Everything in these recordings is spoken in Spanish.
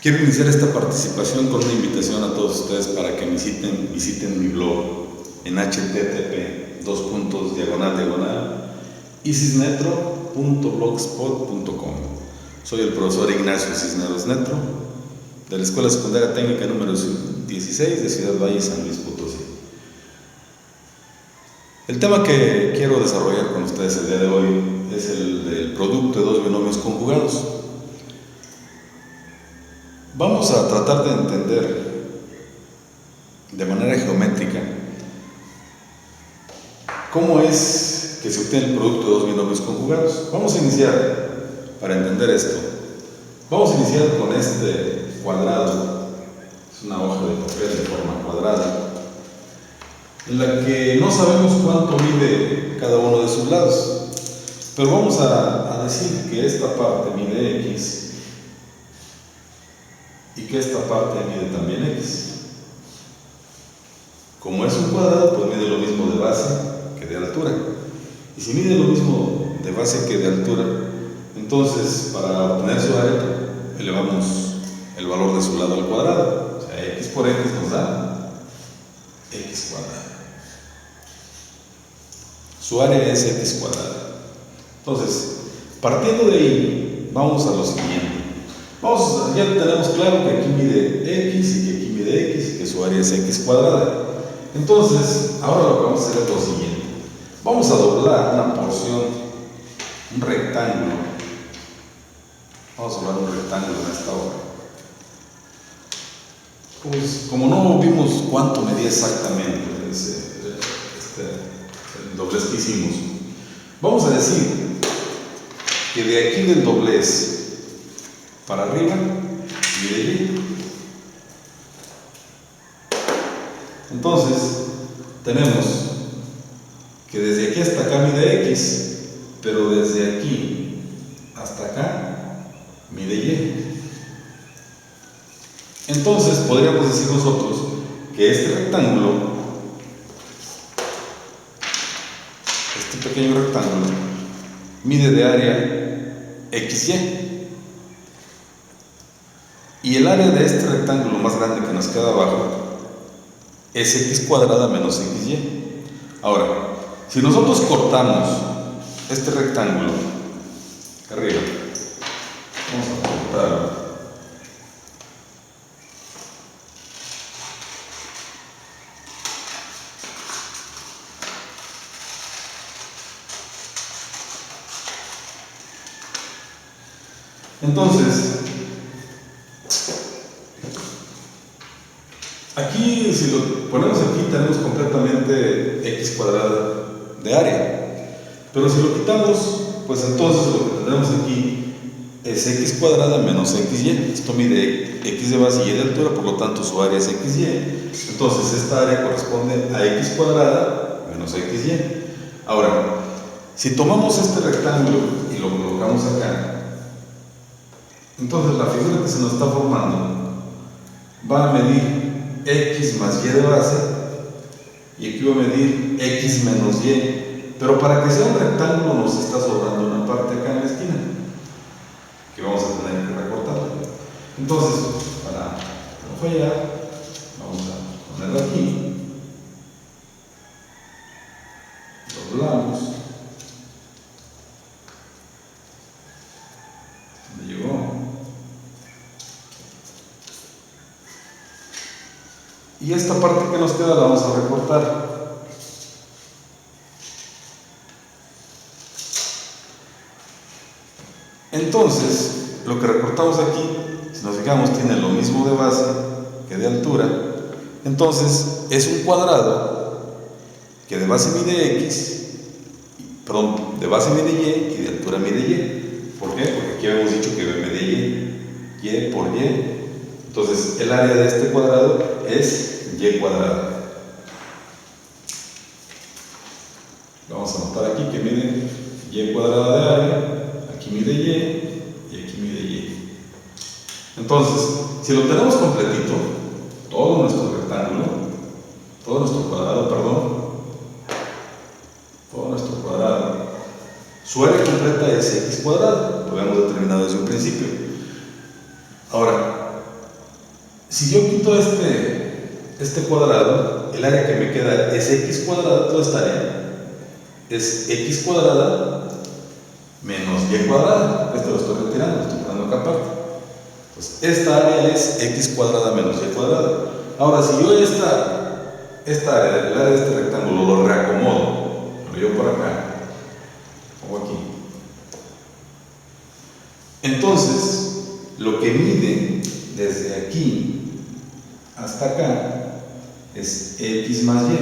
Quiero iniciar esta participación con una invitación a todos ustedes para que visiten mi blog en http://isisnetro.blogspot.com. Soy el profesor Ignacio Cisneros Netro, de la Escuela Secundaria Técnica número 16 de Ciudad Valle, San Luis Potosí. El tema que quiero desarrollar con ustedes el día de hoy es el del producto de dos binomios conjugados. Vamos a tratar de entender de manera geométrica cómo es que se obtiene el producto de dos binomios conjugados. Vamos a iniciar, para entender esto, vamos a iniciar con este cuadrado. Es una hoja de papel de forma cuadrada, en la que no sabemos cuánto mide cada uno de sus lados, pero vamos a decir que esta parte mide x y que esta parte mide también x. Como es un cuadrado, pues mide lo mismo de base que de altura. Y si mide lo mismo de base que de altura, entonces para obtener su área elevamos el valor de su lado al cuadrado. O sea, x por x nos da x cuadrado. Su área es x cuadrada. Entonces, partiendo de ahí, vamos a lo siguiente. Ya tenemos claro que aquí mide x y que aquí mide x y que su área es x cuadrada. Entonces, ahora lo que vamos a hacer es lo siguiente. Vamos a doblar una porción, un rectángulo. Vamos a doblar un rectángulo en esta hoja. Pues, como no vimos cuánto medía exactamente el doblez que hicimos, vamos a decir que de aquí del doblez para arriba mide y. Entonces tenemos que desde aquí hasta acá mide x, pero desde aquí hasta acá mide y. Entonces podríamos decir nosotros que este rectángulo, este pequeño rectángulo, mide de área xy. Y el área de este rectángulo más grande que nos queda abajo es x cuadrada menos xy. Ahora, si nosotros cortamos este rectángulo arriba, vamos a cortarlo. Entonces, aquí, si lo ponemos aquí, tenemos completamente x cuadrada de área. Pero si lo quitamos, pues entonces lo que tendremos aquí es x cuadrada menos xy. Esto mide x de base y y de altura, por lo tanto su área es xy. Entonces esta área corresponde a x cuadrada menos xy. Ahora, si tomamos este rectángulo y lo colocamos acá, entonces la figura que se nos está formando va a medir x más y de base, y aquí va a medir x menos y. Pero para que sea un rectángulo nos está sobrando una parte acá en la esquina que vamos a tener que recortar. Entonces, para no fallar, vamos a ponerlo aquí, doblamos. ¿Dónde llegó? Y esta parte que nos queda la vamos a recortar. Entonces, lo que recortamos aquí, si nos fijamos, tiene lo mismo de base que de altura. Entonces, es un cuadrado que de base mide x, perdón, de base mide y de altura mide y. ¿Por qué? Porque aquí habíamos dicho que mide y por y. Entonces, el área de este cuadrado es y cuadrada. Vamos a anotar aquí que mide y cuadrada de área, aquí mide y aquí mide y. Entonces, si lo tenemos completito, todo nuestro rectángulo, todo nuestro cuadrado, todo nuestro cuadrado, su área completa es x cuadrada, lo habíamos determinado desde un principio. Ahora, Si yo quito este cuadrado, el área que me queda es x cuadrada, toda esta área es x cuadrada menos y cuadrada. Esto lo estoy retirando, lo estoy poniendo acá aparte. Entonces, esta área es x cuadrada menos y cuadrada. Ahora, si yo esta área, el área de este rectángulo, lo reacomodo, lo llevo por acá, pongo aquí. Entonces, lo que mide desde aquí hasta acá es x más y.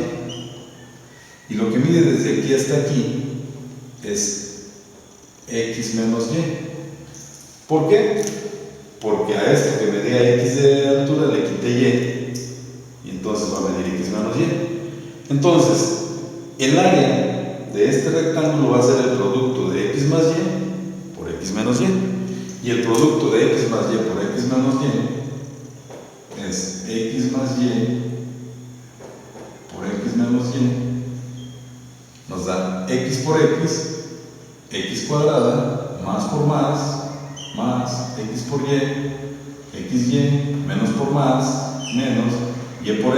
Y lo que mide desde aquí hasta aquí es x menos y. ¿Por qué? Porque a esto que medía x de altura le quité y entonces va a medir x menos y. Entonces, el área de este rectángulo va a ser el producto de x más y por x menos y. Y el producto de x más y por x menos y es x más y por x menos y. Nos da x por x cuadrada, más por más, x por xy, menos por más, menos, y por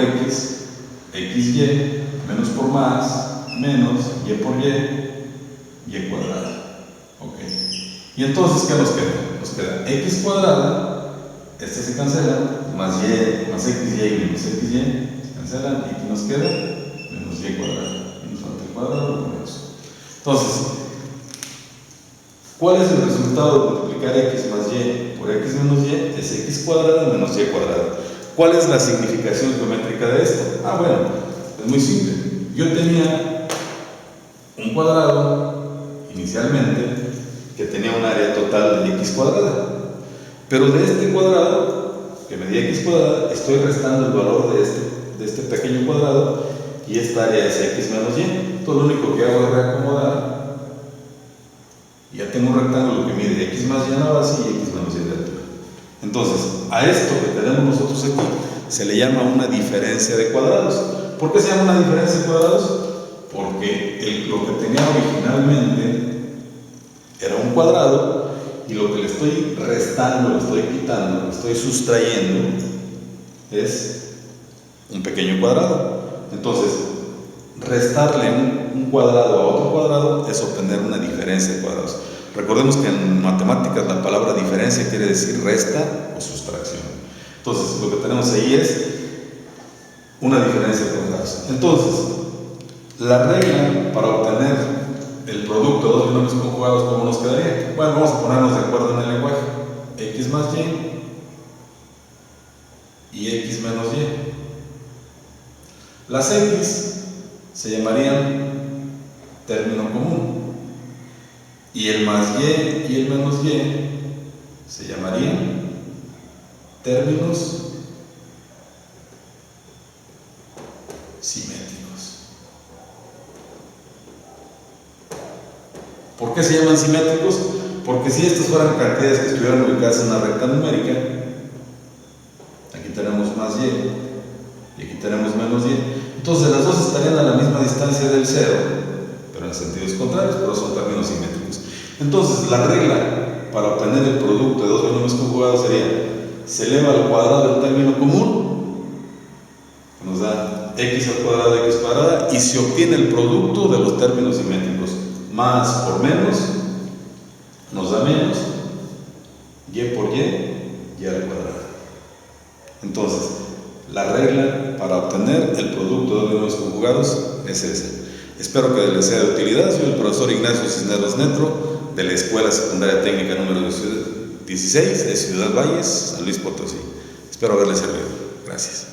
xy, menos por más, menos, y por y cuadrada. Ok. Y entonces, ¿qué nos queda? Nos queda x cuadrada, este se cancela, más y, más xy menos xy, se cancelan, y aquí nos queda menos y cuadrada. Y nos falta el cuadrado con eso. Entonces, ¿cuál es el resultado de multiplicar x más y por x menos y? Es x cuadrada menos y cuadrada. ¿Cuál es la significación geométrica de esto? Bueno, es muy simple. Yo tenía un cuadrado inicialmente que tenía un área total de x cuadrada, pero de este cuadrado que medía x cuadrada estoy restando el valor de este pequeño cuadrado, y esta área es x menos y. Todo lo único que hago es reacomodar. Ya tengo un rectángulo que mide x más y en la base y x menos y de altura. Entonces, a esto que tenemos nosotros aquí se le llama una diferencia de cuadrados. ¿Por qué se llama una diferencia de cuadrados? Porque lo que tenía originalmente era un cuadrado, y lo que le estoy restando, le estoy quitando, le estoy sustrayendo es un pequeño cuadrado. Entonces, restarle un cuadrado a otro cuadrado es obtener una diferencia de cuadrados. Recordemos que en matemáticas la palabra diferencia quiere decir resta o sustracción. Entonces, lo que tenemos ahí es una diferencia de cuadrados. Entonces, la regla para obtener el producto de dos binomios conjugados, ¿cómo nos quedaría? Bueno, vamos a ponernos de acuerdo en el lenguaje. X más y x menos y. Las x se llamarían término común, y el más y el menos y se llamarían términos simétricos. ¿Por qué se llaman simétricos? Porque si estas fueran cantidades que estuvieran ubicadas en una recta numérica, aquí tenemos más y aquí tenemos menos y, entonces las dos estarían a la misma distancia del cero, pero en sentidos contrarios, pero son términos simétricos. Entonces, la regla para obtener el producto de dos binomios conjugados sería: se eleva al cuadrado el término común, que nos da x al cuadrado de x cuadrada, y se obtiene el producto de los términos simétricos. Más por menos nos da menos, y por y al cuadrado. Entonces, la regla para obtener el producto de dos binomios conjugados es esa. Espero que les sea de utilidad. Soy el profesor Ignacio Cisneros Netro, de la Escuela Secundaria Técnica número 16 de Ciudad Valles, San Luis Potosí. Espero haberles servido. Gracias.